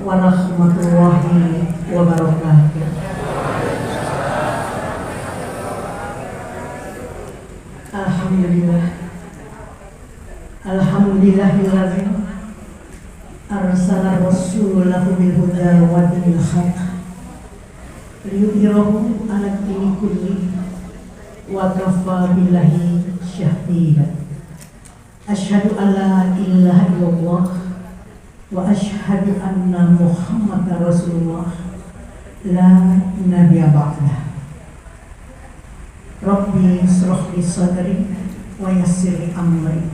warahmatullahi wabarakatuh. Alhamdulillah. Alhamdulillahilladzi arsala rasulahu bil huda wa dinil haq liyudhhirahu 'ala dini kulli wa kafa billahi syahida. Asyhadu an la ilaha illallah wa asyhadu anna Muhammadar Rasulullah la nabiyya ba'dah. Rabbi ishrah li sadri wa yassir li amri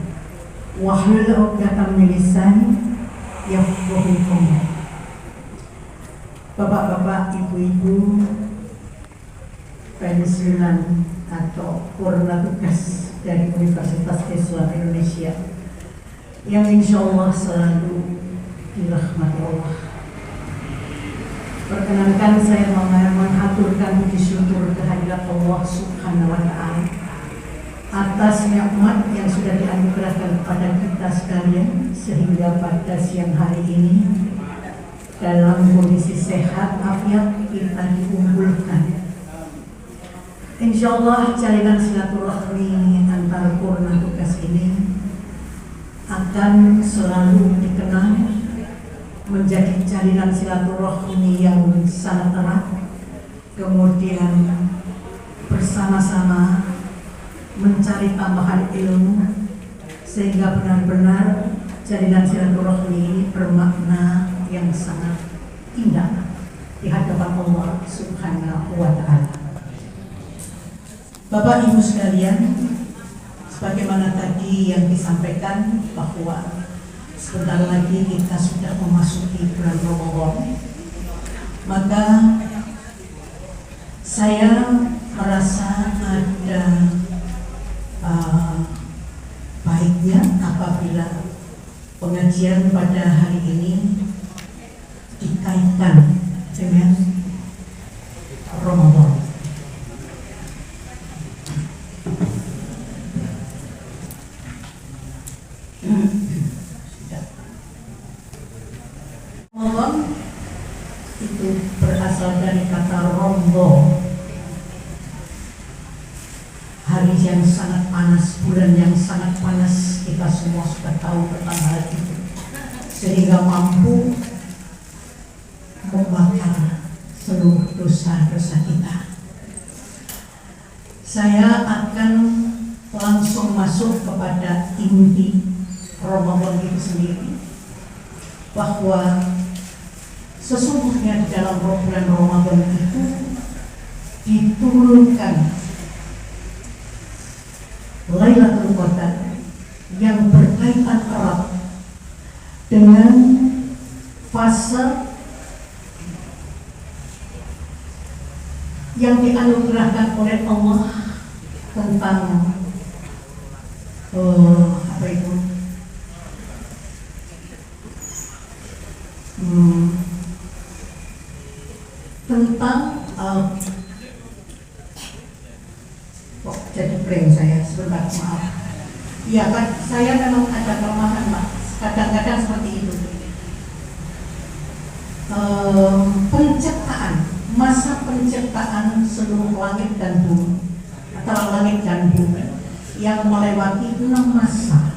wahlul 'uqdatam min lisani yafqahu qawli. Bapak-bapak, ibu-ibu pensiunan atau purna tugas dari Universitas Islam Indonesia yang insya Allah selalu dirahmati Allah. Perkenankan saya mengaturkan puji syukur kehadirat Allah Subhanahu wa Ta'ala atas nikmat yang sudah dianugerahkan kepada kita sekalian, sehingga pada siang hari ini dalam kondisi sehat afiat kita dikumpulkan. Insya Allah jalinan silaturahmi antar purna tugas ini akan selalu dikenal menjadi jalinan silaturahmi yang sangat erat, kemudian bersama-sama mencari tambahan ilmu sehingga benar-benar jalinan silaturahmi ini bermakna yang sangat indah di hadapan Allah Subhanahu wa Ta'ala. Bapak Ibu sekalian, sebagaimana tadi yang disampaikan bahwa sebentar lagi kita sudah memasuki bulan Ramadan, maka saya merasa ada baiknya apabila pengajian pada hari ini dikaitkan dengan Ramadan. Ramadan itu berasal dari kata rombo, hari yang sangat panas, bulan yang sangat panas. Kita semua sudah tahu tentang hal itu, sehingga mampu membakar seluruh dosa-dosa kita. Saya akan langsung masuk kepada inti Ramadan itu sendiri, bahwa sesungguhnya di dalam bulan Ramadan itu diturunkan Lailatul Qadar yang berkaitan erat dengan fase yang dianugerahkan oleh Allah tentang apa itu? Tentang kok jadi blank saya, sebentar, maaf. Ya kan, saya memang ada kelemahan, Pak. Kadang-kadang seperti itu. Penciptaan, masa penciptaan seluruh langit dan bumi, antara langit dan bumi yang melewati 6 masa.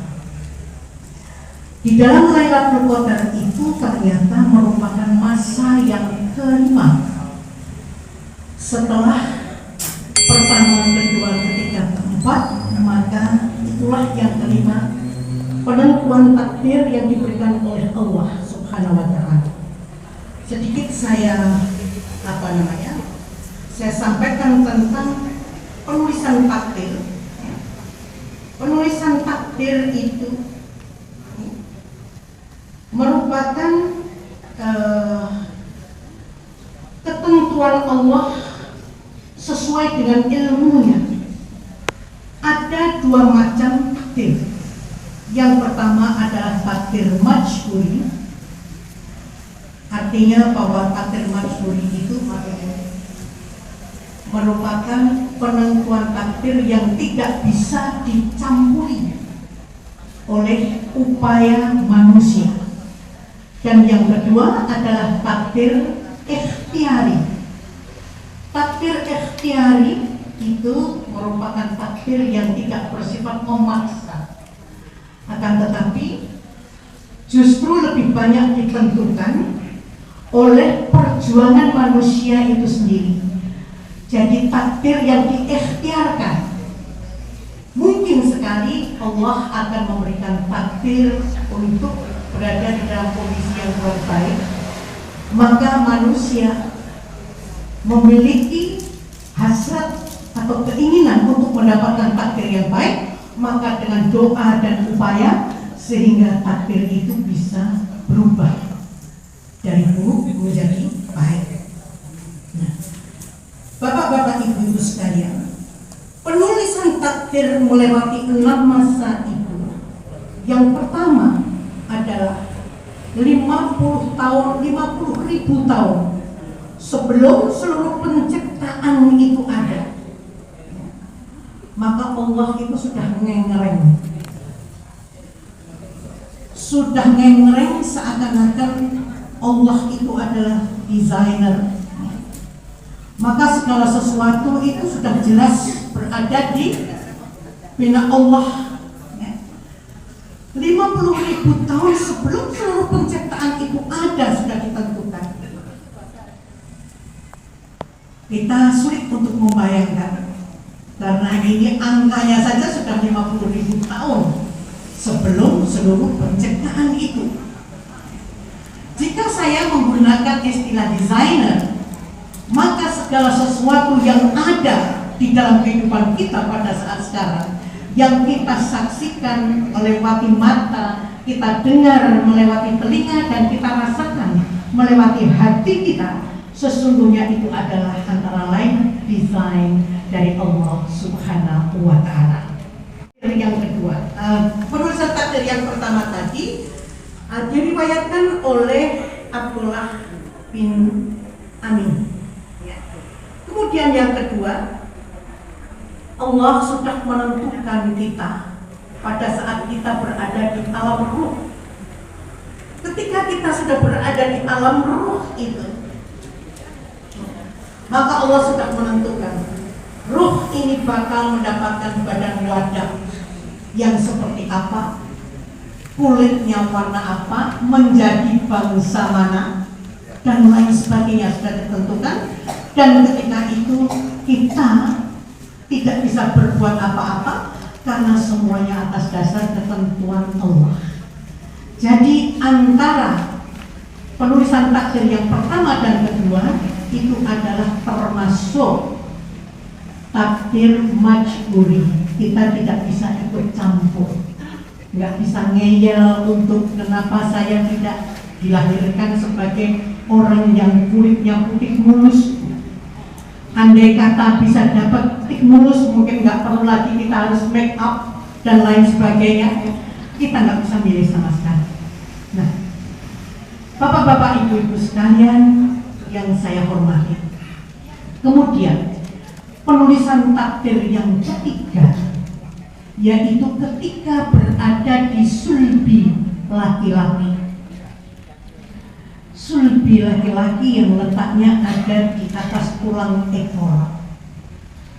Di dalam Lailatul Qadar itu ternyata merupakan masa yang kelima. Setelah pertama, kedua, ketiga, keempat, maka itulah yang kelima, penentuan takdir yang diberikan oleh Allah Subhanahu wa Ta'ala. Sedikit saya saya sampaikan tentang penulisan takdir. Penulisan takdir itu merupakan ketentuan Allah sesuai dengan ilmunya. Ada 2 macam takdir. Yang pertama adalah takdir majhuri, artinya bahwa takdir majhuri itu merupakan penentuan takdir yang tidak bisa dicampuri oleh upaya manusia. Dan yang kedua adalah takdir ikhtiari. Takdir ikhtiari itu merupakan takdir yang tidak bersifat memaksa, akan tetapi justru lebih banyak ditentukan oleh perjuangan manusia itu sendiri. Jadi takdir yang diikhtiarkan. Mungkin sekali Allah akan memberikan takdir untuk berada di dalam kondisi yang kurang baik, maka manusia memiliki hasrat atau keinginan untuk mendapatkan takdir yang baik, maka dengan doa dan upaya sehingga takdir itu bisa berubah dari buruk menjadi baik. Nah, Bapak-bapak, ibu-ibu sekalian, penulisan takdir melewati 6 masa itu. Yang pertama adalah 50.000 tahun sebelum seluruh penciptaan itu ada. Maka Allah itu sudah ngengreng seakan-akan Allah itu adalah desainer. Maka segala sesuatu itu sudah jelas berada di bina Allah. 50.000 tahun sebelum seluruh penciptaan itu ada sudah ditentukan. Kita sulit untuk membayangkan, karena ini angkanya saja sudah 50.000 tahun sebelum seluruh penciptaan itu. Jika saya menggunakan istilah desainer, maka segala sesuatu yang ada di dalam kehidupan kita pada saat sekarang, yang kita saksikan melewati mata, kita dengar melewati telinga, dan kita rasakan melewati hati kita, sesungguhnya itu adalah antara lain desain dari Allah Subhanahu wa Ta'ala. Yang kedua, penulisan takdir yang pertama tadi diriwayatkan oleh Abdullah bin Amin. Kemudian yang kedua, Allah sudah menentukan kita pada saat kita berada di alam ruh. Ketika kita sudah berada di alam ruh itu, maka Allah sudah menentukan ruh ini bakal mendapatkan badan wadah yang seperti apa, kulitnya warna apa, menjadi bangsa mana, dan lain sebagainya sudah ditentukan. Dan ketika itu kita tidak bisa berbuat apa-apa karena semuanya atas dasar ketentuan Allah. Jadi antara penulisan takdir yang pertama dan kedua itu adalah termasuk takdir majburi. Kita tidak bisa ikut campur, nggak bisa ngeyel untuk kenapa saya tidak dilahirkan sebagai orang yang kulitnya putih mulus. Andai kata bisa dapat putih mulus, mungkin nggak perlu lagi kita harus make up dan lain sebagainya. Kita nggak bisa milih sama sekali. Nah, bapak-bapak, ibu-ibu sekalian yang saya hormati, kemudian penulisan takdir yang ketiga, yaitu ketika berada di sulbi laki-laki. Sulbi laki-laki yang letaknya ada di atas tulang ekor,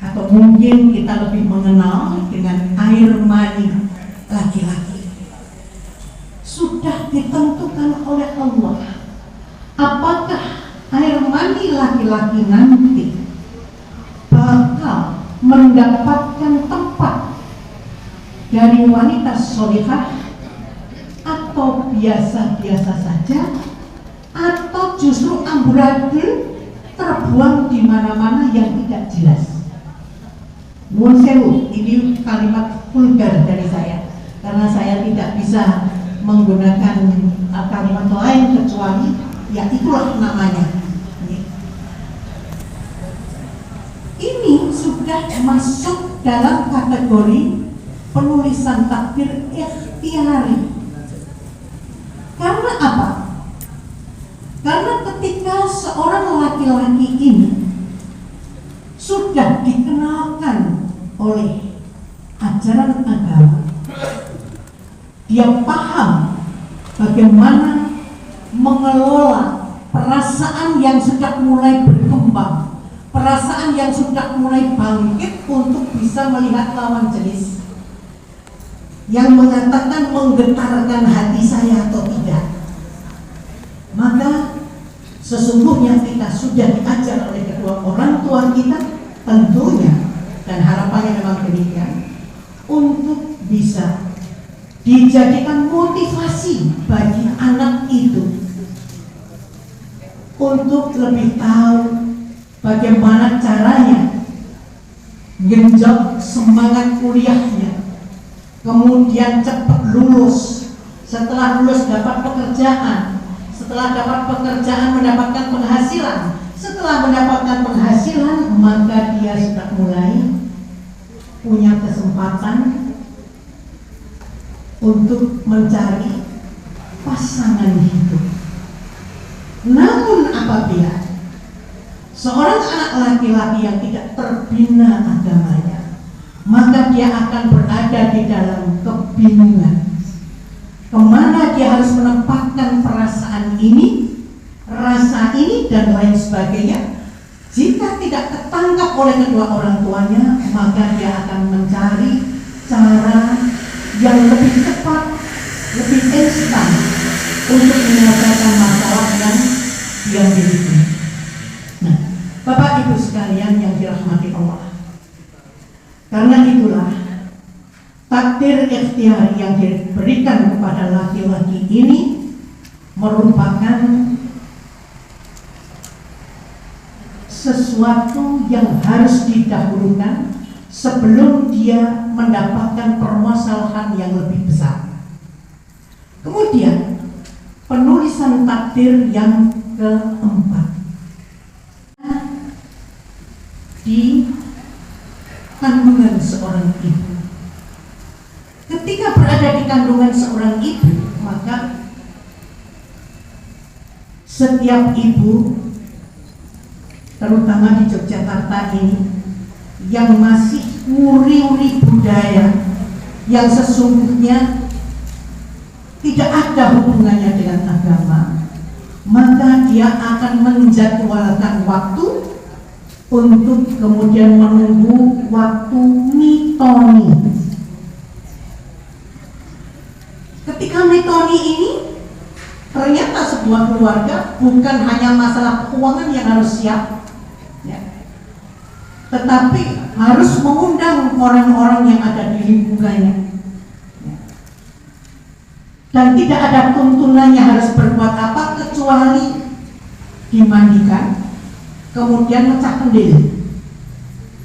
atau mungkin kita lebih mengenal dengan air mani laki-laki. Sudah ditentukan oleh Allah apakah air mani laki-laki nanti bakal mendapatkan tempat dari wanita sholihah atau biasa-biasa saja, atau justru amburadul terbuang di mana-mana yang tidak jelas. Nuwun sewu, ini kalimat vulgar dari saya karena saya tidak bisa menggunakan kalimat lain kecuali ya itulah namanya. Ini sudah masuk dalam kategori penulisan takdir ikhtiari. Karena apa? Karena ketika seorang laki-laki ini sudah dikenalkan oleh ajaran agama, dia paham bagaimana mengelola perasaan yang sudah mulai berkembang, perasaan yang sudah mulai bangkit untuk bisa melihat lawan jenis yang mengatakan menggetarkan hati saya atau tidak. Maka sesungguhnya kita sudah diajar oleh kedua orang tua kita tentunya, dan harapannya memang demikian, untuk bisa dijadikan motivasi bagi anak itu untuk lebih tahu bagaimana caranya genjot semangat kuliahnya, kemudian cepat lulus, setelah lulus dapat pekerjaan, setelah dapat pekerjaan mendapatkan penghasilan, setelah mendapatkan penghasilan maka dia sudah mulai punya kesempatan untuk mencari pasangan hidup. Namun apabila seorang anak laki-laki yang tidak terbina agamanya, maka dia akan berada di dalam kebingungan. Kemana dia harus menempatkan perasaan ini, rasa ini, dan lain sebagainya. Jika tidak ketangkap oleh kedua orang tuanya, maka dia akan mencari cara yang lebih cepat, lebih instan untuk menyelesaikan masalah yang dia miliki. Nah, Bapak Ibu sekalian yang dirahmati Allah, karena itulah takdir ikhtiar yang diberikan kepada laki-laki ini merupakan sesuatu yang harus didahulukan sebelum dia mendapatkan permasalahan yang lebih besar. Kemudian penulisan takdir yang keempat, di kandungan seorang ibu. Ketika berada di kandungan seorang ibu, maka setiap ibu, terutama di Yogyakarta ini, yang masih nguri-nguri budaya yang sesungguhnya tidak ada hubungannya dengan agama, maka dia akan menjadwalkan waktu untuk kemudian menunggu waktu mitoni. Ketika mitoni ini, ternyata sebuah keluarga bukan hanya masalah keuangan yang harus siap, ya, tetapi harus mengundang orang-orang yang ada di lingkungannya. Dan tidak ada tuntunannya harus berbuat apa kecuali dimandikan, kemudian mecah kendil.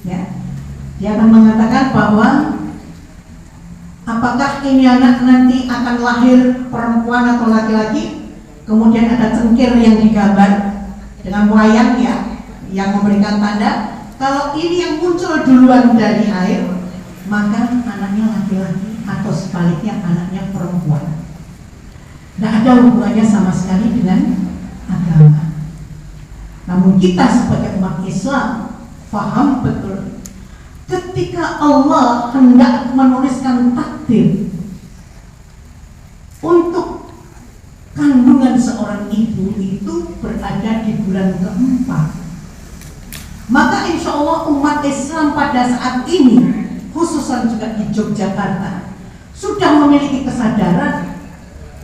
Ya, dia akan mengatakan bahwa apakah ini anak nanti akan lahir perempuan atau laki-laki, kemudian ada cengkir yang digambar dengan wayang ya, yang memberikan tanda kalau ini yang muncul duluan dari air, maka anaknya laki-laki, atau sebaliknya anaknya perempuan. Tidak ada hubungannya sama sekali dengan agama. Namun kita sebagai umat Islam paham betul, ketika Allah hendak menuliskan takdir untuk kandungan seorang ibu itu berada di bulan keempat, maka insya Allah umat Islam pada saat ini, khususnya juga di Yogyakarta, sudah memiliki kesadaran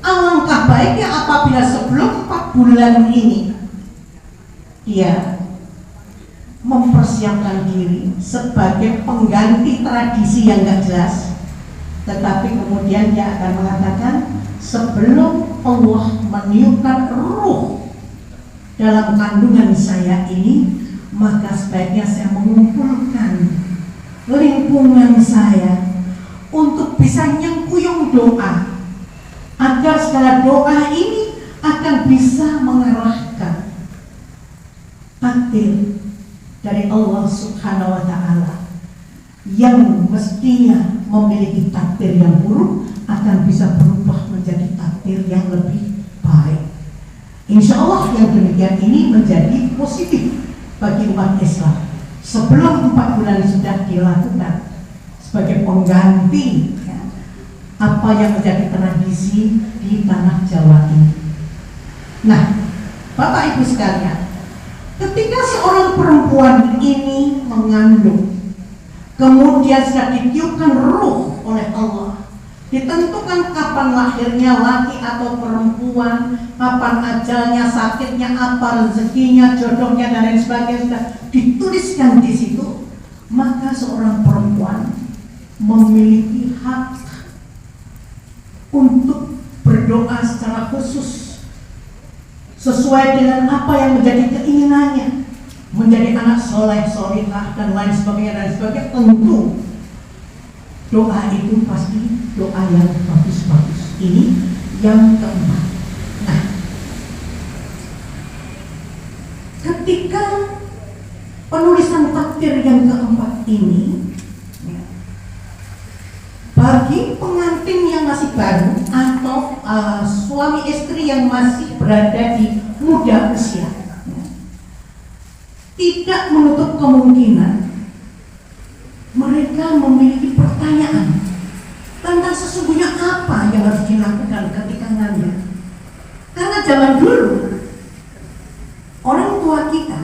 alangkah baiknya apabila sebelum 4 bulan ini dia mempersiapkan diri sebagai pengganti tradisi yang gak jelas, tetapi kemudian dia akan mengatakan sebelum Allah meniupkan ruh dalam kandungan saya ini, maka sebaiknya saya mengumpulkan lingkungan saya untuk bisa nyengkuyung doa, agar segala doa ini akan bisa mengarahkan takdir dari Allah Subhanahu wa Ta'ala yang mestinya memiliki takdir yang buruk akan bisa berubah menjadi takdir yang lebih baik. Insya Allah yang demikian ini menjadi positif bagi umat Islam sebelum 4 bulan sudah dilakukan sebagai pengganti apa yang menjadi tradisi di tanah Jawa ini. Nah, Bapak Ibu sekalian, ketika seorang perempuan ini mengandung, kemudian sudah ditiupkan ruh oleh Allah, ditentukan kapan lahirnya laki atau perempuan, kapan ajalnya, sakitnya apa, rezekinya, jodohnya dan lain sebagainya sudah dituliskan di situ, maka seorang perempuan memiliki hak untuk berdoa secara khusus sesuai dengan apa yang menjadi keinginannya, menjadi anak soleh, solihah dan lain sebagainya. Tentu doa itu pasti doa yang bagus-bagus. Ini yang keempat. Nah, ketika penulisan takdir yang keempat ini, bagi pengantin yang masih baru atau suami istri yang masih berada di muda usia, tidak menutup kemungkinan mereka memiliki pertanyaan tentang sesungguhnya apa yang harus dilakukan ketika ngandung. Karena zaman dulu orang tua kita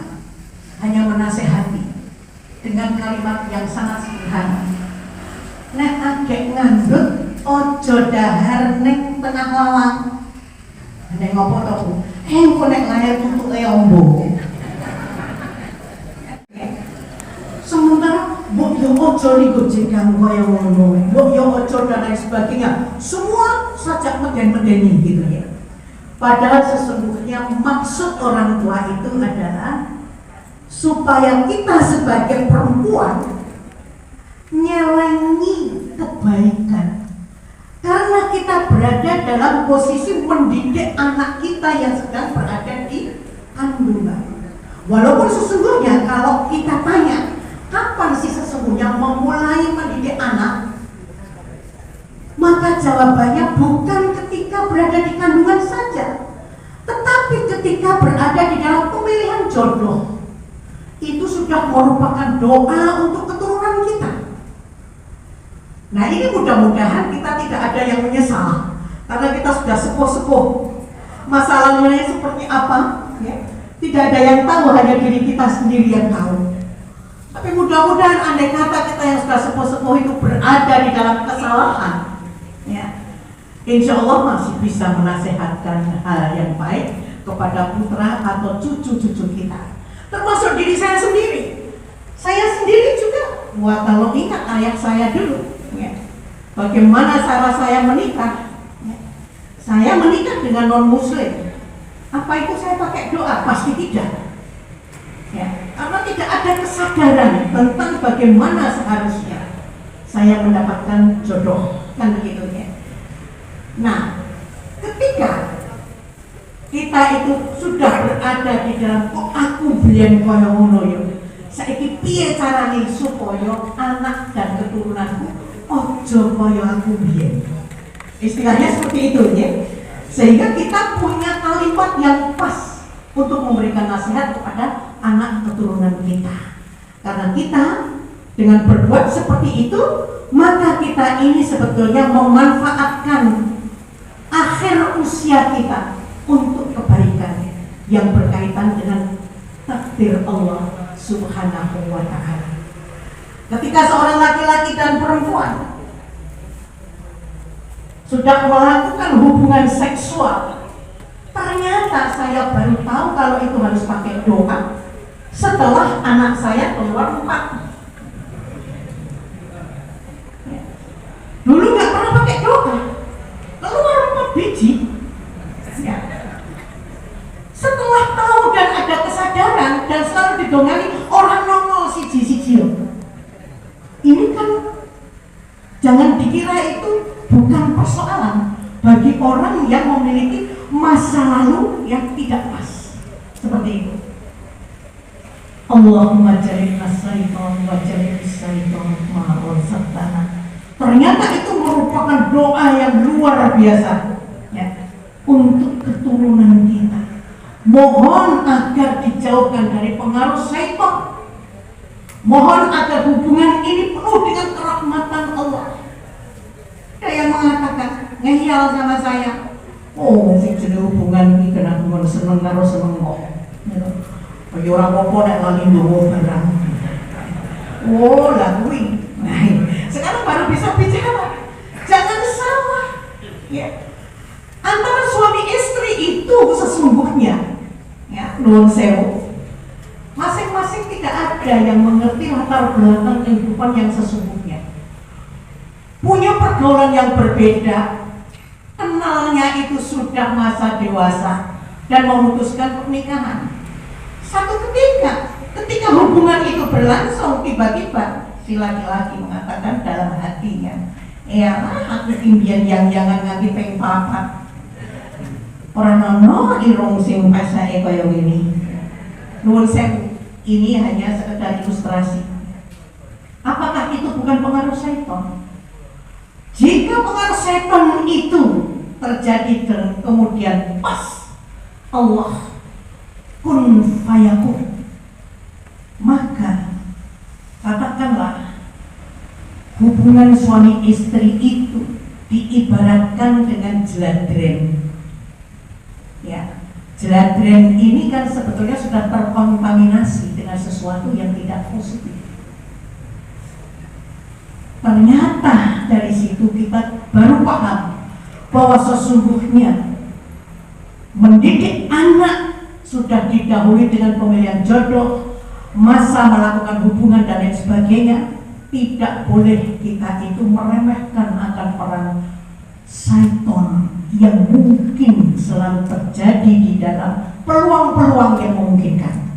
hanya menasehati dengan kalimat yang sangat sederhana. Nek adek ngandut ojo dahar ning tengah lawang. Nek ngopo to Bu? Engko nek lahir tutuke ombo. Sementara mbok yo ojo digojekan kaya ngono, mbok yo ojo dan lain sebagainya. Semua sajak meden-medeni gitu ya. Padahal sesungguhnya maksud orang tua itu adalah supaya kita sebagai perempuan nyelengi kebaikan, karena kita berada dalam posisi mendidik anak kita yang sedang berada di kandungan. Walaupun sesungguhnya kalau kita tanya kapan sih sesungguhnya memulai mendidik anak, maka jawabannya bukan ketika berada di kandungan saja, tetapi ketika berada di dalam pemilihan jodoh. Itu sudah merupakan doa untuk keturunan kita. Nah, ini mudah-mudahan kita tidak ada yang menyesal karena kita sudah sepuh-sepuh. Masalahnya seperti apa ya? Tidak ada yang tahu, hanya diri kita sendiri yang tahu. Tapi mudah-mudahan andai kata kita yang sudah sepuh-sepuh itu berada di dalam kesalahan ya, insya Allah masih bisa menasehatkan hal yang baik kepada putra atau cucu-cucu kita. Termasuk diri saya sendiri. Saya sendiri juga, wah kalau ingat ayah saya dulu ya, bagaimana cara saya menikah ya. Saya menikah dengan non-muslim. Apa itu saya pakai doa? Pasti tidak ya, karena tidak ada kesadaran tentang bagaimana seharusnya saya mendapatkan jodoh, kan begitu ya. Nah, ketika kita itu sudah berada di dalam kok aku biyen kaya ngono yo, saiki piye carane supaya anak dan keturunanku ojo kaya aku biyen. Istilahnya seperti itu ya. Sehingga kita punya kalimat yang pas untuk memberikan nasihat kepada anak keturunan kita. Karena kita dengan berbuat seperti itu, maka kita ini sebetulnya memanfaatkan akhir usia kita untuk kebaikan yang berkaitan dengan takdir Allah Subhanahu wa ta'ala. Ketika seorang laki-laki dan perempuan sudah melakukan hubungan seksual, ternyata saya baru tahu kalau itu harus pakai doa setelah anak saya keluar 4. Dulu nggak pernah pakai doa, keluar 4 biji ya. Setelah tahu dan ada kesadaran dan selalu didongani orang nongol siji-siji. Ini kan jangan dikira itu bukan persoalan bagi orang yang memiliki masa lalu yang tidak pas seperti itu. Allahumma ja'alna syaitan wa ja'alna syaitan ma razaqtana. Ternyata itu merupakan doa yang luar biasa ya, untuk keturunan kita. Mohon agar dijauhkan dari pengaruh syaitan. Mohon agar hubungan ini penuh dengan kerahmatan Allah. Ada yang mengatakan, ngeyel sama saya, Oh, sing jenenge hubungan iki kena hubungan seneng karo seneng kok. Ya ora apa-apa nek lali ndonga barang. Oh, lah kuwi. Nah, sekarang baru bisa bicara. Jangan salah. Ya. Antara suami istri itu sesungguhnya ya, nuwun sewu. Masing-masing tidak ada yang mengerti latar belakang kehidupan yang sesungguhnya. Punya pergaulan yang berbeda. Kenalnya itu sudah masa dewasa dan memutuskan pernikahan. Satu ketika hubungan itu berlangsung, tiba-tiba si laki-laki mengatakan dalam hatinya, ya aku impian yang jangan nganti peng papat. Orang nono irung sing pasae kaya ngene. Nuwun sewu, ini hanya sekedar ilustrasi. Apakah itu bukan pengaruh setan? Jika pengaruh setan itu terjadi dan kemudian pas Allah kun fayakun, maka katakanlah hubungan suami istri itu diibaratkan dengan jeladren. Ya, jeladren ini kan sebetulnya sudah terkontaminasi dengan sesuatu yang tidak positif. Ternyata dari situ kita baru paham bahwa sesungguhnya mendidik anak sudah didahului dengan pemilihan jodoh, masa melakukan hubungan dan lain sebagainya. Tidak boleh kita itu meremehkan akan peran syaitan yang mungkin selalu terjadi di dalam peluang-peluang yang memungkinkan.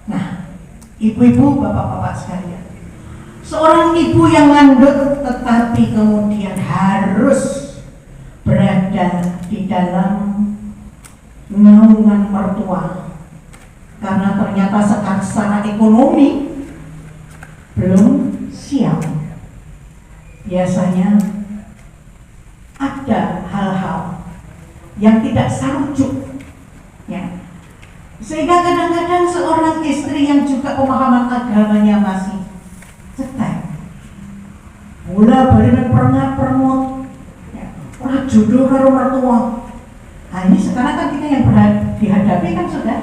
Nah, ibu-ibu, bapak-bapak sekalian, seorang ibu yang ngandut tetapi kemudian harus berada di dalam naungan mertua karena ternyata secara ekonomi belum siap. Biasanya ada hal-hal yang tidak sarujuk, ya. Sehingga kadang-kadang seorang istri yang juga pemahaman agamanya masih cetek, mula balik pernah ya, orang jodoh karo mertua. Nah ini sekarang kan kita yang dihadapi kan sudah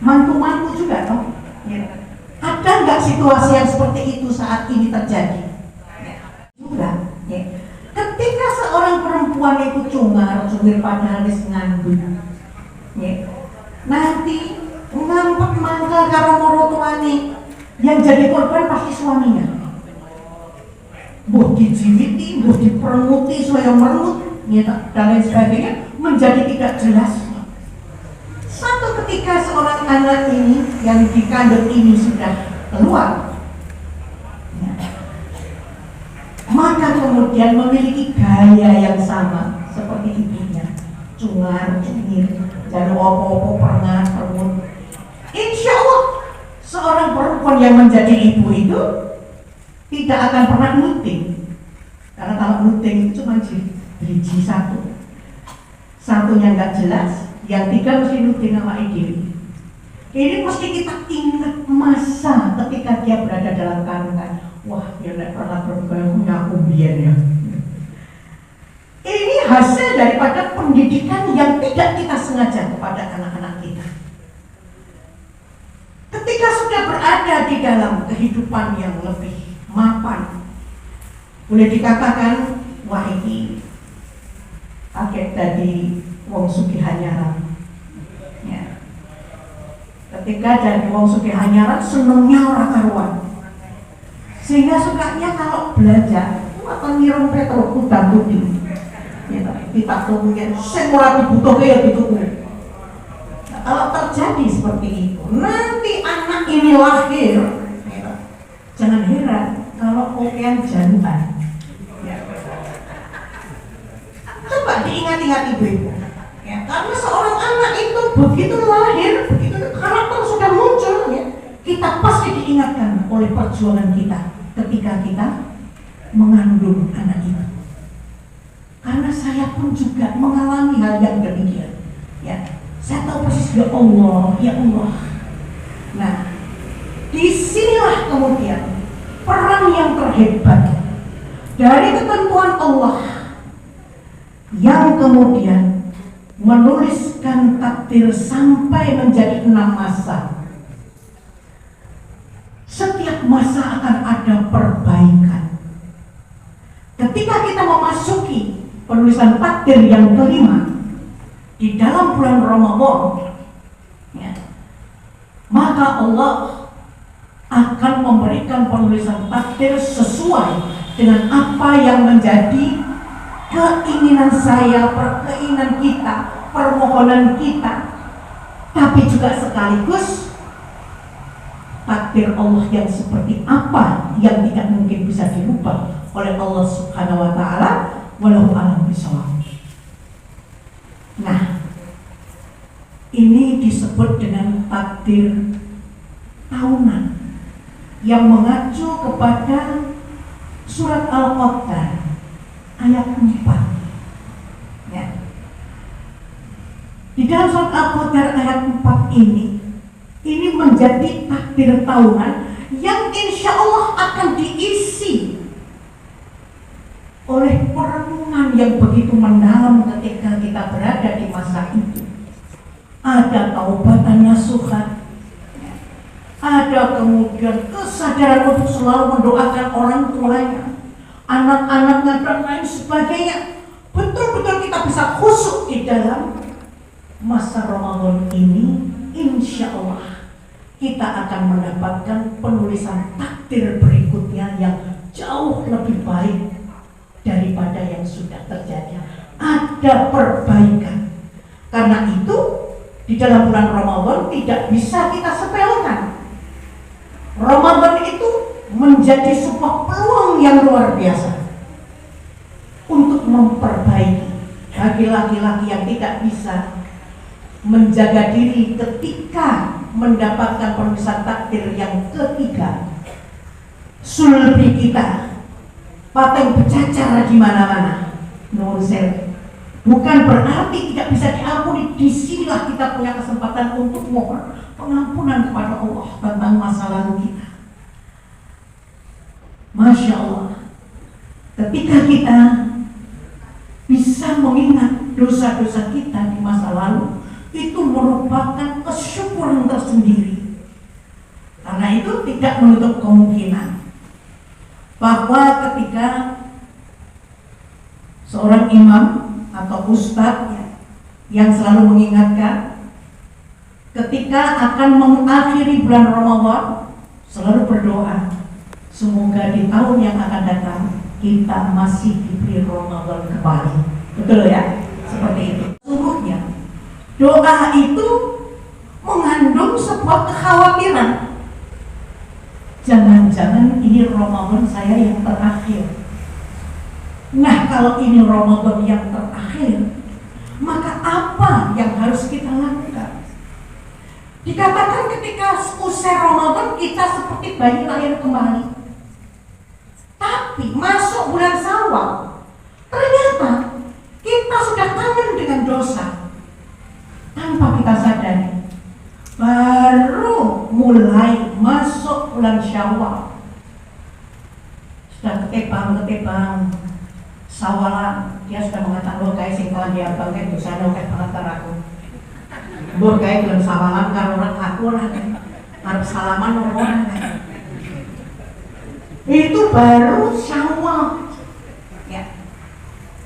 mantu-mantu juga toh, ya. Ada nggak situasi yang seperti itu saat ini terjadi? Ya. Juga, ya. Ketika seorang perempuan itu cungar-cungir padahal wis ngandung, ya. Nanti ngampet mangkel karo maratuane, yang jadi korban pasti suaminya. Mbuh dijiwiti, mbuh diperenguti supaya merengut, ya, dan lain sebagainya, menjadi tidak jelas. Satu ketika seorang anak ini yang dikandung ini sudah keluar, ya, maka kemudian memiliki gaya yang sama seperti ibunya, cungar-cungir, jalur opo-opo pernah perut. Insya Allah seorang perempuan yang menjadi ibu itu tidak akan pernah nuting, karena kalau nuting itu cuma driji satunya nggak jelas, yang tiga mesti nuting sama ide. Ini mesti kita ingat masa ketika dia berada dalam kandungan. Wah, ya nek pernah bergabung aku biyen ya. Ini hasil daripada pendidikan yang tidak kita sengaja kepada anak-anak kita. Ketika sudah berada di dalam kehidupan yang lebih mapan, boleh dikatakan wah ini pakai tadi wong sugihanyaran. Ya. Ketika jadi wong sugihanyaran senengnya orang karuan, sehingga sukanya kalau belanja atau ngirim petrol udang putih, ya kita kemudian semula dibutuhkan ya dituku. Nah, kalau terjadi seperti itu, nanti anak ini lahir, ya, jangan heran kalau kopian jantan. Ya. Coba diingat-ingat ibu-ibu, ya, karena seorang anak itu begitu lahir, begitu karakter sudah muncul, ya, kita pasti diingatkan oleh perjuangan kita ketika kita mengandung anak itu. Karena saya pun juga mengalami hal yang demikian, ya. Saya tahu persis, ya Allah, ya Allah. Nah, disinilah kemudian peran yang terhebat dari ketentuan Allah yang kemudian menuliskan takdir sampai menjadi 6 masa. Setiap masa akan ada perbaikan. Ketika kita memasuki penulisan takdir yang kelima di dalam bulan Ramadan, ya, maka Allah akan memberikan penulisan takdir sesuai dengan apa yang menjadi keinginan saya, keinginan kita, permohonan kita, tapi juga sekaligus takdir Allah yang seperti apa yang tidak mungkin bisa dirubah oleh Allah Subhanahu wa taala, walau alam bisawab. Nah, ini disebut dengan takdir tahunan yang mengacu kepada surat Al-Qadar ayat 4. Ya. Di dalam surat Al-Qadar ayat 4 ini menjadi takdir tahunan yang insya Allah akan diisi oleh perenungan yang begitu mendalam ketika kita berada di masa itu. Ada taubatan nasuhan, ada kemudian kesadaran untuk selalu mendoakan orang tuanya, anak-anaknya dan lain sebagainya. Betul-betul kita bisa khusyuk di dalam masa Ramadan ini. Insya Allah kita akan mendapatkan penulisan takdir berikutnya yang jauh lebih baik daripada yang sudah terjadi. Ada perbaikan. Karena itu di dalam bulan Ramadan tidak bisa kita sepelekan. Ramadan itu menjadi sebuah peluang yang luar biasa untuk memperbaiki bagi laki-laki yang tidak bisa menjaga diri ketika mendapatkan penulisan takdir yang ketiga. Sulbi kita paten bercacar di mana-mana. Bukan berarti tidak bisa diampuni. Disinilah kita punya kesempatan untuk mohon pengampunan kepada Allah tentang masa lalu kita. Masya Allah, ketika kita bisa mengingat dosa-dosa kita di masa lalu, itu merupakan kesyukuran tersendiri. Karena itu tidak menutup kemungkinan bahwa ketika seorang imam atau ustadz yang selalu mengingatkan ketika akan mengakhiri bulan Ramadan, selalu berdoa semoga di tahun yang akan datang kita masih diberi Ramadan kembali. Betul ya? Seperti itu. Sungguhnya doa itu mengandung sebuah kekhawatiran. Jangan-jangan ini Ramadan saya yang terakhir. Nah, kalau ini Ramadan yang terakhir, maka apa yang harus kita lakukan? Dikatakan ketika usai Ramadan kita seperti bayi lahir kembali. Tapi masuk bulan Syawal, ternyata kita sudah kangen dengan dosa tanpa kita sadari. Baru mulai masuk bulan Syawal, sudah ketebang sawalan, dia sudah mengatakan lo kayak sing kalah dia bangke dosa lo kayak banget aku. Mbok kayak dalam sawalan karo orang aku orang harus salaman orang. Itu baru Syawal. Ya.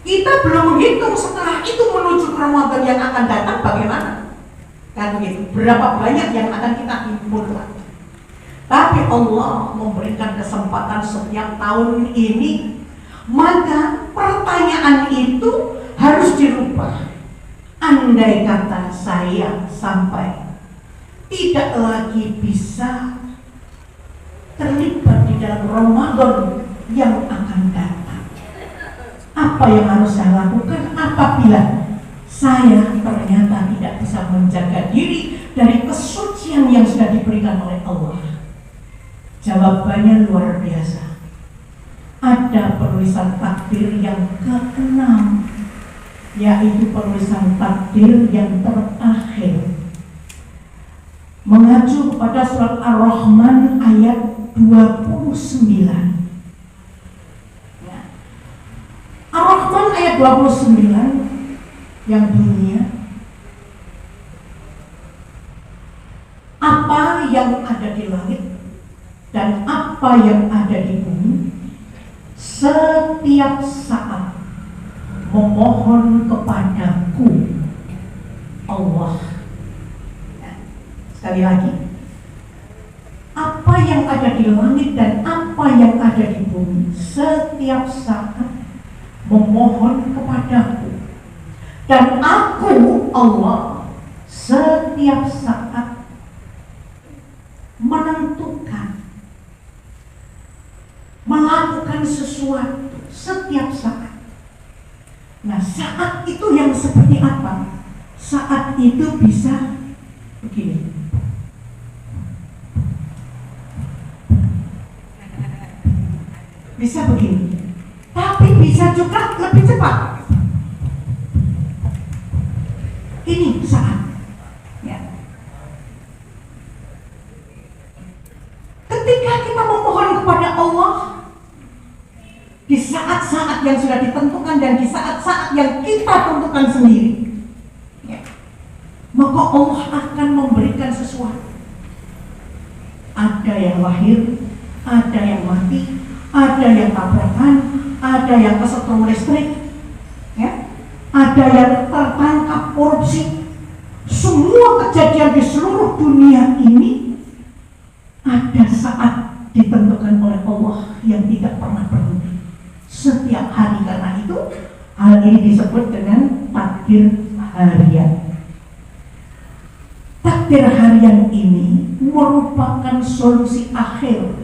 Kita belum menghitung setelah itu menuju Ramadan yang akan datang bagaimana? Kan begitu. Berapa banyak yang akan kita himpun. Tapi Allah memberikan kesempatan setiap tahun ini, maka pertanyaan itu harus dirubah. Andai kata saya sampai tidak lagi bisa terlibat di dalam Ramadan yang akan datang, apa yang harus saya lakukan apabila saya ternyata tidak bisa menjaga diri dari kesucian yang sudah diberikan oleh Allah? Jawabannya luar biasa. Ada penulisan takdir yang ke-6, yaitu penulisan takdir yang terakhir, mengacu kepada surat Ar-Rahman ayat 29. Ar-Rahman Al-Quran ayat 29 yang bunyinya, apa yang ada di langit dan apa yang ada di bumi setiap saat memohon kepadaku Allah. Sekali lagi, apa yang ada di langit dan apa yang ada di bumi setiap saat memohon kepadaku, dan aku Allah setiap saat menentukan melakukan sesuatu setiap saat. Nah, saat itu yang seperti apa? Saat itu bisa begini. Bisa begini. Tapi bisa juga lebih cepat. Ini saat. Ya. Ketika kita memohon kepada Allah di saat-saat yang sudah ditentukan dan di saat-saat yang kita tentukan sendiri, ya, maka Allah akan memberikan sesuatu. Ada yang lahir, ada yang mati, ada yang tabrakan, ada yang kesetrum listrik, ya, ada yang tertangkap korupsi. Semua kejadian di seluruh dunia ini ada saat ditentukan oleh Allah yang tidak pernah berhenti setiap hari. Karena itu hal ini disebut dengan takdir harian. Takdir harian ini merupakan solusi akhir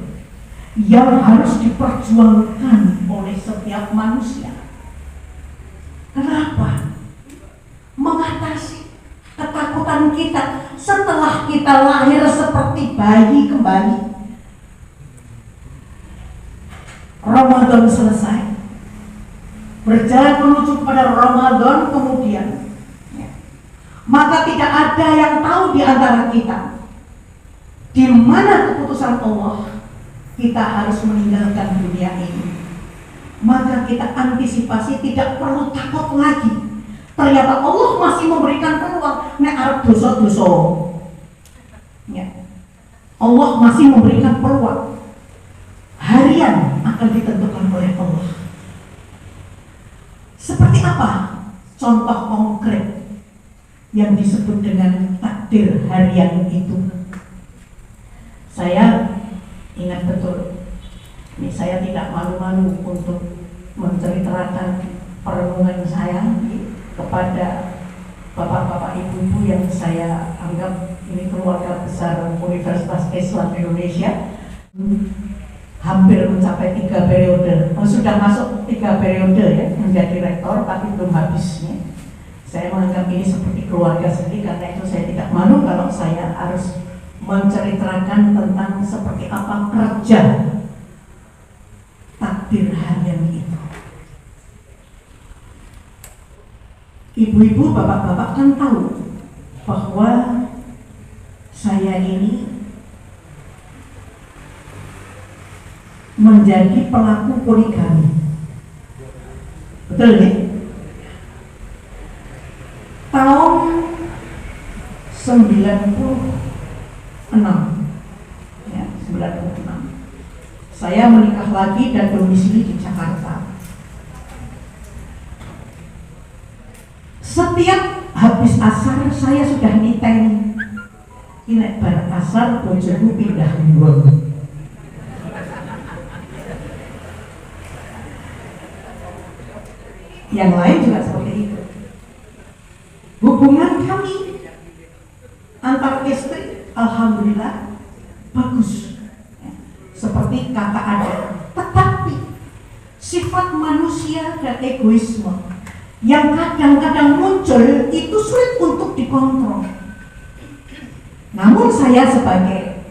yang harus diperjuangkan oleh setiap manusia. Kenapa? Mengatasi ketakutan kita setelah kita lahir seperti bayi kembali. Ramadan selesai, berjalan menuju pada Ramadan kemudian, ya, maka tidak ada yang tahu di antara kita di mana keputusan Allah kita harus meninggalkan dunia ini. Maka kita antisipasi, tidak perlu takut lagi. Ternyata Allah masih memberikan peluang. Nek arep dosa-dosa, ya, Allah masih memberikan peluang. Harian akan ditentukan oleh Allah. Seperti apa contoh konkret yang disebut dengan takdir harian itu? Saya ingat betul. Ini saya tidak malu-malu untuk menceritakan perenungan saya kepada bapak-bapak ibu-ibu yang saya anggap ini keluarga besar Universitas Islam Indonesia. Hampir mencapai 3 periode, sudah masuk 3 periode ya menjadi rektor, tapi belum habisnya. Saya menganggap ini seperti keluarga sendiri, karena itu saya tidak malu kalau saya harus menceritakan tentang seperti apa kerja takdir harian itu. Ibu-ibu, bapak-bapak kan tahu bahwa saya ini menjadi pelaku poligami. Betul ya? Tahun 96 ya, 96 saya menikah lagi dan domisili di Jakarta. Setiap habis asar saya sudah niteni, ini bareng asar bojoku pindah nggon. Yang lain juga seperti itu. Hubungan kami antar istri alhamdulillah bagus, seperti kata ada. Tetapi sifat manusia dan egoisme yang kadang-kadang muncul itu sulit untuk dikontrol. Namun saya sebagai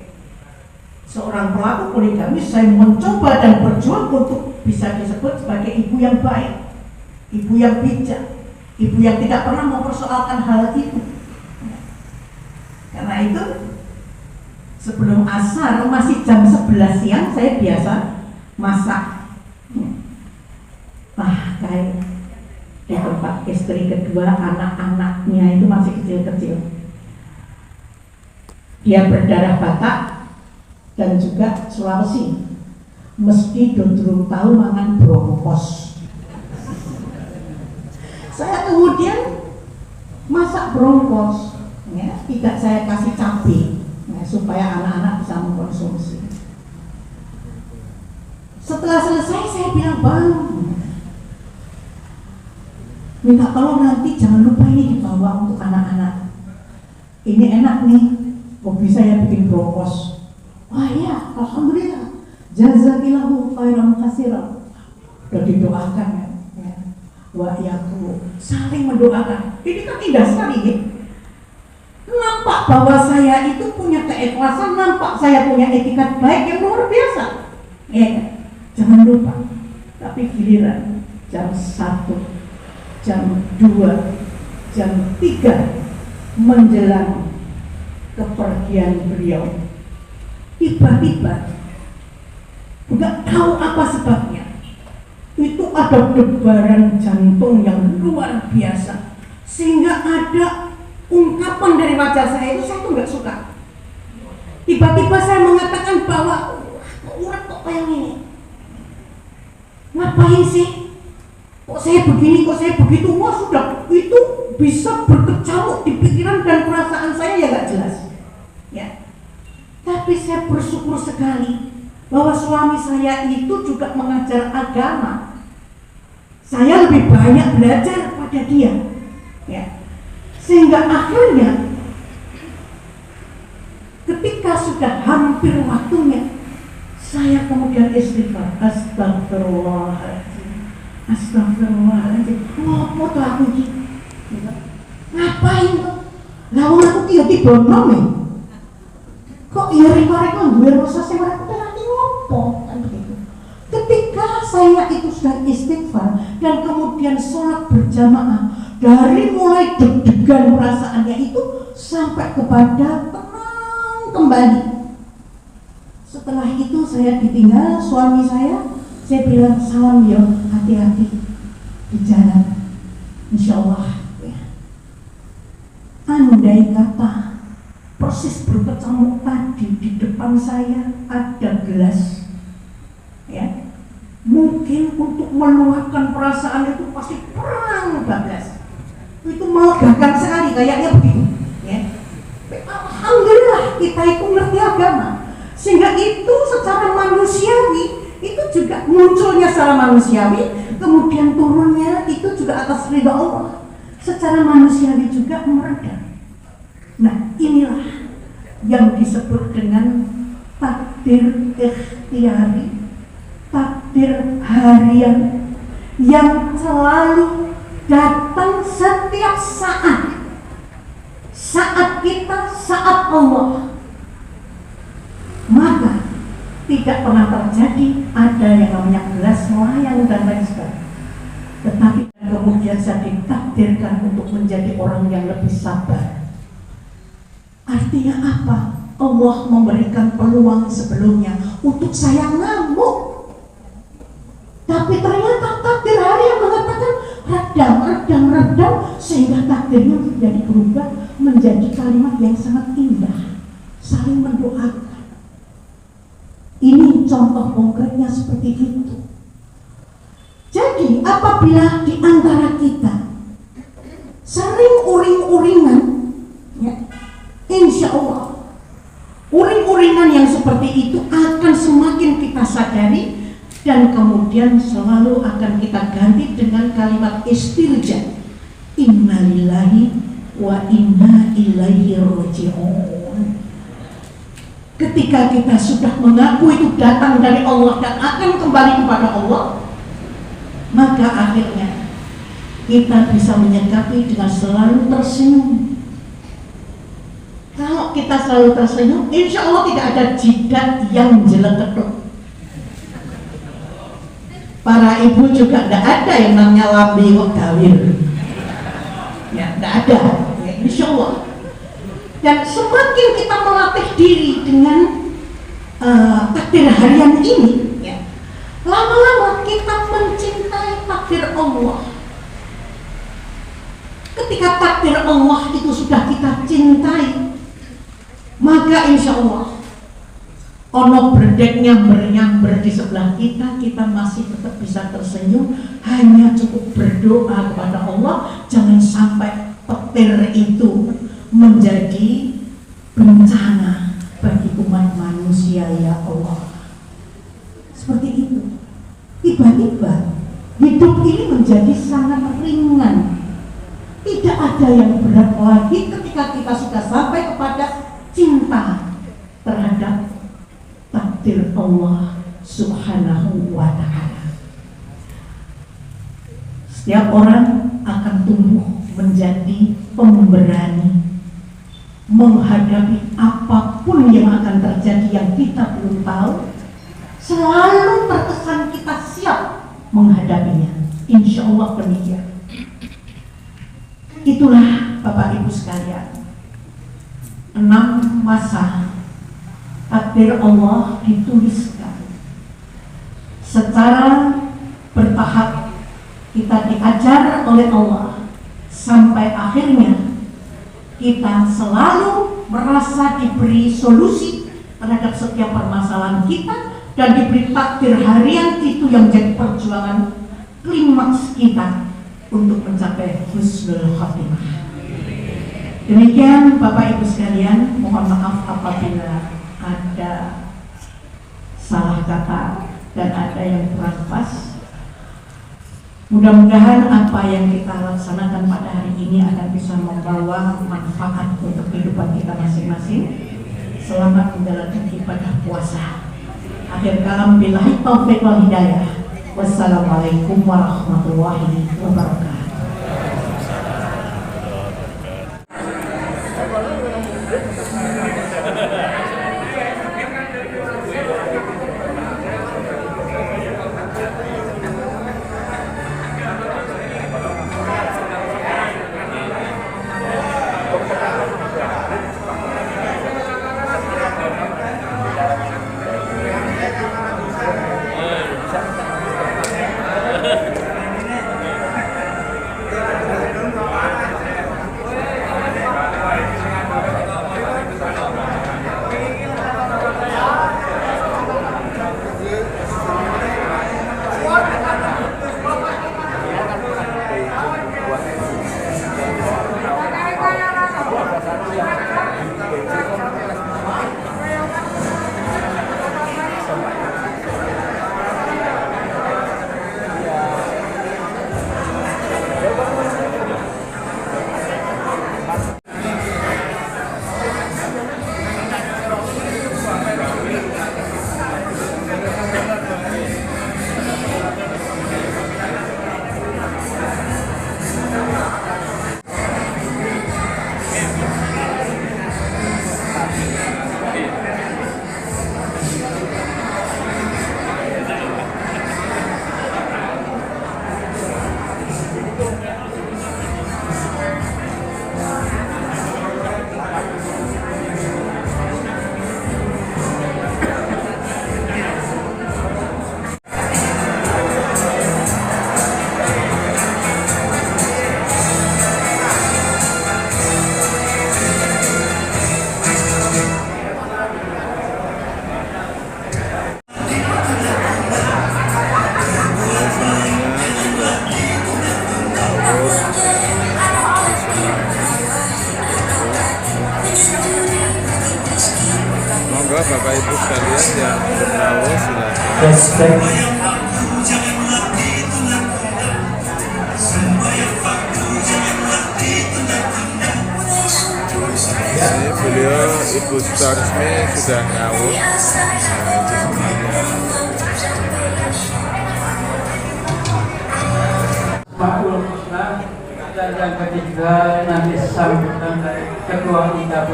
seorang pelaku poligami, saya mencoba dan berjuang untuk bisa disebut sebagai ibu yang baik, ibu yang bijak, ibu yang tidak pernah mempersoalkan hal itu. Karena itu sebelum asar masih jam 11 siang saya biasa masak. Nah, kayak di tempat istri kedua, anak-anaknya itu masih kecil-kecil. Dia berdarah Batak dan juga Sulawesi, mesti dodrung tahu mangan brongkos. Saya kemudian masak brongkos, ya, tidak saya kasih cabai, ya, supaya anak-anak bisa mengkonsumsi. Setelah selesai saya bilang, Bang, minta tolong nanti jangan lupa ini dibawa untuk anak-anak. Ini enak nih, kok bisa ya bikin brokos. Wah ya, alhamdulillah. Jazakillahu khairan katsiran. Sudah didoakan ya. Wa yaku saling mendoakan. Ini kan indah sekali ya. Nampak bahwa saya itu punya keikhlasan, nampak saya punya etikat baik yang luar biasa. Ya, jangan lupa. Tapi giliran jam 1, jam 2, jam 3 menjelang kepergian beliau, tiba-tiba nggak tahu apa sebabnya, itu ada debaran jantung yang luar biasa, sehingga ada ungkapan dari wajah saya itu saya tuh nggak suka. Tiba-tiba saya mengatakan bahwa urat kok kayak gini, ngapain sih? Kok saya begini, kok saya begitu? Wah sudah, itu bisa berkecamuk di pikiran dan perasaan saya ya gak jelas ya. Tapi saya bersyukur sekali bahwa suami saya itu juga mengajar agama. Saya lebih banyak belajar pada dia ya. Sehingga akhirnya ketika sudah hampir waktunya, saya kemudian istighfar, astagfirullahaladzim. Astagfirullahaladzim, apa tuh aku gitu? Ngapain tuh? Lawan aku tiba-tiba nom. Kok iya reka-reka gue rasa sih mereka nanti ngopo kan begitu. Ketika saya itu sudah istighfar dan kemudian sholat berjamaah, dari mulai deg-degan perasaannya itu sampai kepada tenang kembali. Setelah itu saya ditinggal suami saya bilang, salam ya, hati-hati di jalan, insya Allah ya. Andai kata persis berkecamuk tadi di depan saya ada gelas ya, mungkin untuk meluapkan perasaan itu pasti perang bablas, itu malah gagal sekali kayaknya begitu ya. Alhamdulillah kita itu ngerti agama, sehingga itu secara manusiawi itu juga munculnya secara manusiawi, kemudian turunnya itu juga atas ridha Allah, secara manusiawi juga meredam. Nah inilah yang disebut dengan takdir ikhtiari, takdir harian yang selalu datang setiap saat, saat kita, saat Allah. Maka tidak pernah terjadi ada yang namanya gelas melayang dan lain sebagainya. Tetapi kemudian saya ditakdirkan untuk menjadi orang yang lebih sabar. Artinya apa? Allah memberikan peluang sebelumnya untuk saya ngamuk. Tapi ternyata takdir hari yang mengatakan redam, sehingga takdirnya menjadi berubah menjadi kalimat yang sangat indah, saling mendoakan. Ini contoh konkretnya seperti itu. Jadi apabila di antara kita sering uring-uringan ya, insya Allah uring-uringan yang seperti itu akan semakin kita sadari, dan kemudian selalu akan kita ganti dengan kalimat istirja, innalillahi wa inna ilaihi raji'un. Ketika kita sudah mengaku itu datang dari Allah dan akan kembali kepada Allah, maka akhirnya kita bisa menyikapi dengan selalu tersenyum. Kalau kita selalu tersenyum, insya Allah tidak ada jidat yang jeleketuk. Para ibu juga tidak ada yang namanya lambi wegawir, ya tidak ada, ya, insya Allah. Dan semakin kita melatih diri dengan takdir harian ini ya, lama-lama kita mencintai takdir Allah. Allah itu sudah kita cintai, maka insya Allah ono berdeknya nyamber di sebelah kita, kita masih tetap bisa tersenyum. Hanya cukup berdoa kepada Allah, jangan sampai petir itu menjadi bencana bagi umat manusia ya Allah. Seperti itu. Tiba-tiba hidup ini menjadi sangat ringan. Tidak ada yang berat lagi ketika kita sudah sampai kepada cinta terhadap takdir Allah Subhanahu wa ta'ala. Setiap orang akan tumbuh menjadi pemberani menghadapi apapun yang akan terjadi yang kita belum tahu. Selalu terkesan kita siap menghadapinya. Insya Allah demikian. Itulah Bapak Ibu sekalian, 6 masa takdir Allah dituliskan secara bertahap. Kita diajar oleh Allah sampai akhirnya kita selalu merasa diberi solusi terhadap setiap permasalahan kita dan diberi takdir harian. Itu yang menjadi perjuangan klimaks kita untuk mencapai husnul khotimah. Demikian Bapak Ibu sekalian, mohon maaf apabila ada salah kata dan ada yang kurang pas. Mudah-mudahan apa yang kita laksanakan pada hari ini akan bisa membawa manfaat untuk kehidupan kita masing-masing. Selamat menjalankan ibadah puasa. Akhir kalam, billahi taufiq wal hidayah. Wassalamualaikum warahmatullahi wabarakatuh. Bapak Ibu sekalian yang bertahu silakan. Ini beliau Ibu Sutarsmi sudah ngawur. Makul Husna, dan yang ketiga nanti sambutan dari Ketua IKP,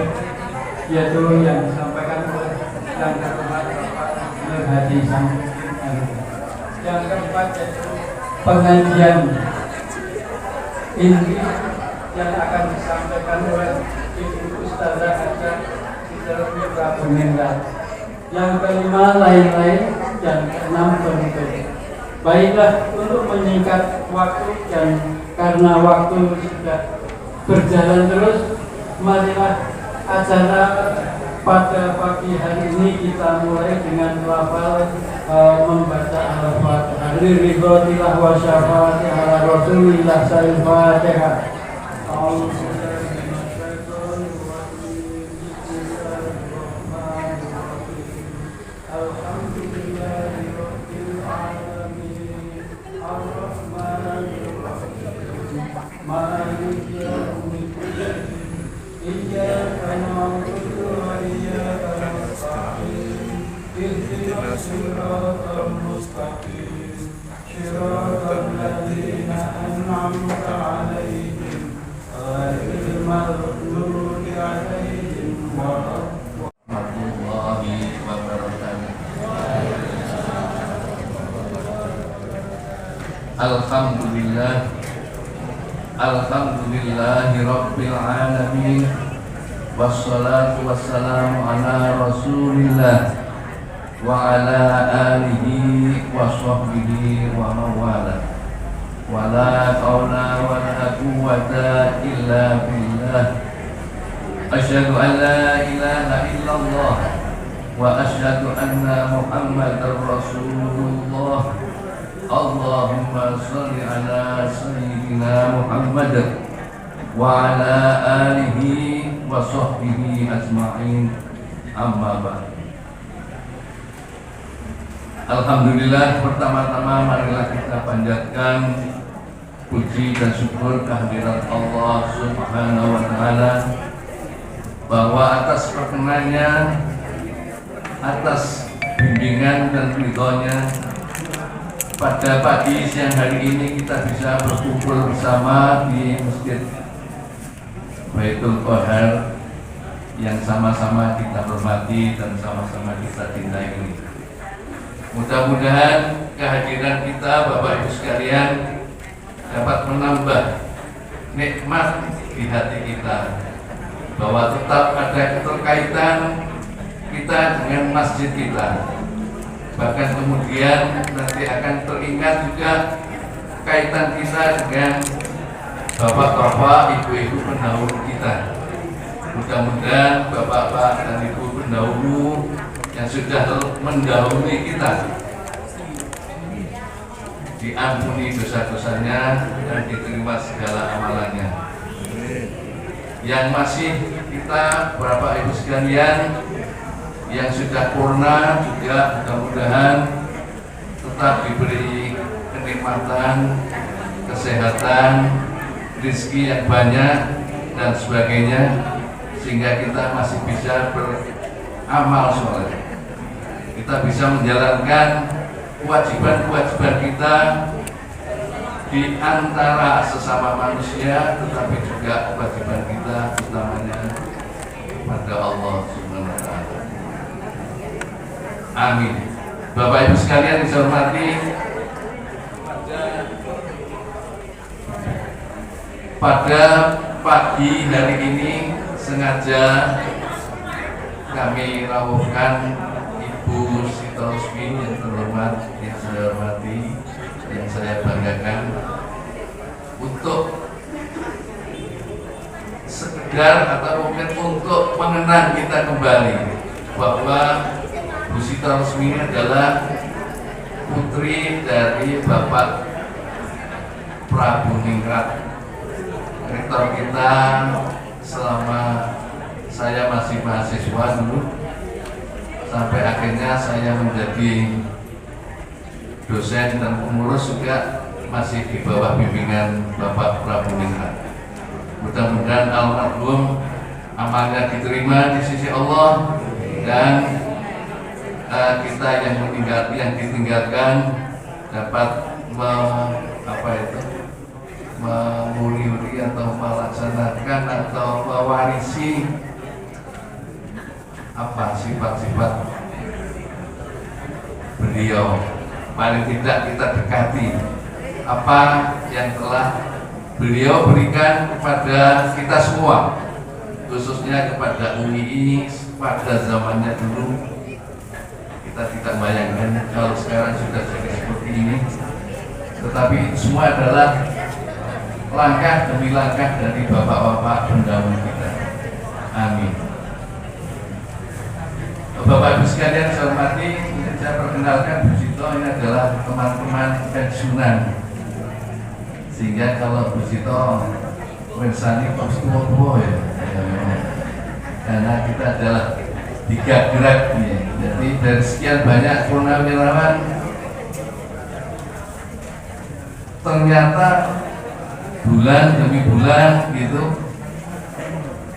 yaitu yang disampaikan oleh yang terhormat Bapak Nur Hadi Samsudin. Yang keempat yaitu pengajian inti yang akan disampaikan oleh Ibu Ustazah Haja Fitri Prabuminda. Yang kelima lain-lain, yang keenam penutup. Baiklah, untuk menyingkat waktu dan karena waktu sudah berjalan terus. Marilah acara pada pagi hari ini kita mulai dengan lafal membaca al-fatihah. Ridhotillah wa syafati ala rasulillah al-fatihah. Alhamdulillah, alhamdulillahi rabbil alamin, wassalatu wassalamu ala rasulillah wa ala alihi wa sahbihi wa mawala, wa la hawla wa la quwwata illa billah. Asyhadu an la ilaha illallah wa asyhadu anna muhammadar rasulullah. Allahumma salli ala sayyidina Muhammad wa ala alihi wa sahbihi ajma'in, amma ba'd. Alhamdulillah, pertama-tama marilah kita panjatkan puji dan syukur kehadirat Allah Subhanahu wa ta'ala, bahwa atas perkenannya, atas bimbingan dan ridhonya, pada pagi siang hari ini kita bisa berkumpul bersama di Masjid Baitul Qahar yang sama-sama kita hormati dan sama-sama kita cintai ini. Mudah-mudahan kehadiran kita Bapak Ibu sekalian dapat menambah nikmat di hati kita, bahwa tetap ada keterkaitan kita dengan masjid kita. Bahkan kemudian nanti akan teringat juga kaitan kita dengan bapak-bapak, ibu-ibu pendahulu kita. Mudah-mudahan bapak-bapak dan ibu pendahulu yang sudah mendahului kita diampuni dosa-dosanya dan diterima segala amalannya. Yang masih kita, Bapak Ibu sekalian, yang sudah purna juga mudah-mudahan tetap diberi kenikmatan, kesehatan, rezeki yang banyak dan sebagainya, sehingga kita masih bisa beramal soleh. Kita bisa menjalankan kewajiban-kewajiban kita di antara sesama manusia, tetapi juga kewajiban kita utamanya pada Allah Subhanahu wa ta'ala. Amin. Bapak Ibu sekalian yang saya hormati, pada pagi hari ini sengaja kami rawuhkan Ibu Siti Rosmi yang terhormat, yang saya hormati, yang saya banggakan, untuk sekedar atau mungkin untuk mengenang kita kembali bahwa Bu Siti Rosmi adalah putri dari Bapak Prabu Ningrat, rektor kita selama saya masih mahasiswa dulu, sampai akhirnya saya menjadi dosen dan pengurus juga masih di bawah bimbingan Bapak Prabu Ningrat. Mudah-mudahan almarhum amalnya diterima di sisi Allah, dan kita yang ditinggalkan dapat memuliri atau melaksanakan atau mewarisi sifat-sifat beliau. Paling tidak kita dekati apa yang telah beliau berikan kepada kita semua, khususnya kepada UII pada zamannya dulu. Kita tidak bayangkan kalau sekarang sudah jadi seperti ini, tetapi semua adalah langkah demi langkah dari bapak-bapak pendahulu kita. Amin. Bapak Ibu sekalian saya hormati, saya perkenalkan Bu Sito, ini adalah teman-teman pensiunan. Sehingga kalau Bu Sito pensani pas tua-tua ya, karena kita adalah 3 gerak ya. Jadi dari sekian banyak purnawirawan ternyata bulan demi bulan gitu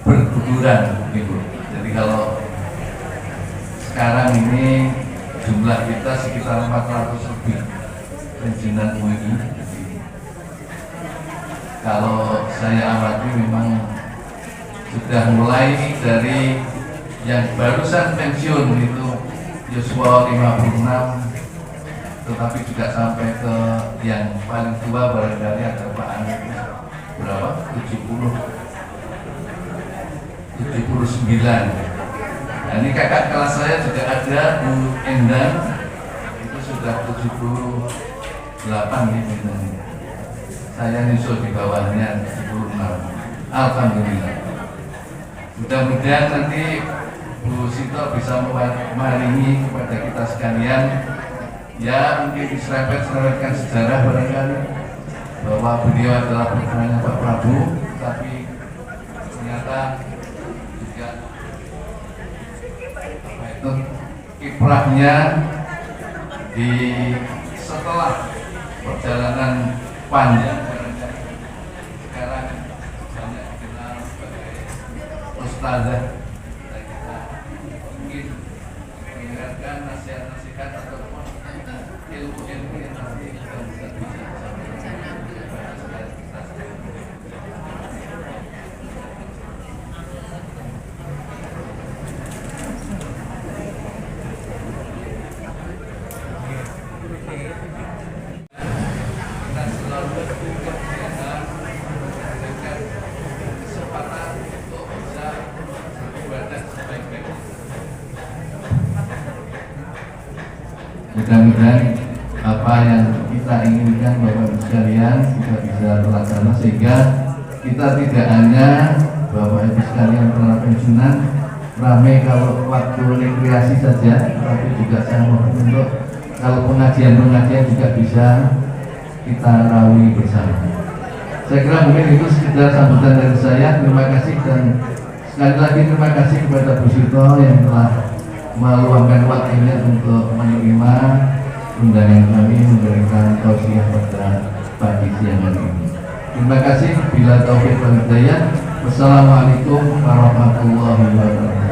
berguguran gitu. Jadi kalau sekarang ini jumlah kita sekitar 400 lebih pensiunan UMI. Kalau saya amati memang sudah mulai dari yang barusan pensiun itu Yosua 56, tetapi juga sampai ke yang paling tua barangkali ada Pak Anies berapa? 79. Nah, ini kakak kelas saya juga ada Bu Endang, itu sudah 78 gitu. Saya nyusul di bawahnya 76. Alhamdulillah. Mudah-mudahan nanti Bu Sito bisa memaringi kepada kita sekalian, ya mungkin diserempet-serempetkan sejarah barangkali bahwa beliau adalah putranya Pak Prabowo, tapi ternyata juga itu kiprahnya di setelah perjalanan panjang sekarang banyak dikenal sebagai ustazah. Kita mungkin mengingatkan nasihat-nasihat ataupun ilmu-ilmu yang nanti kita bisa sampaikan kepada kita sekalian. Mudah-mudahan apa yang kita inginkan Bapak Ibu sekalian kita bisa terlaksana, sehingga kita tidak hanya Bapak Ibu sekalian para pensiunan ramai kalau waktu rekreasi saja, tapi juga saya mohon untuk kalau pengajian-pengajian juga bisa kita rawi bersama. Saya kira mungkin itu sekedar sambutan dari saya. Terima kasih, dan sekali lagi terima kasih kepada Bu Sito yang telah meluangkan waktunya untuk menerima undangan kami memberikan tausiah pada pagi siang hari ini. Terima kasih. Bila taufik wal hidayah. Wassalamualaikum warahmatullahi wabarakatuh.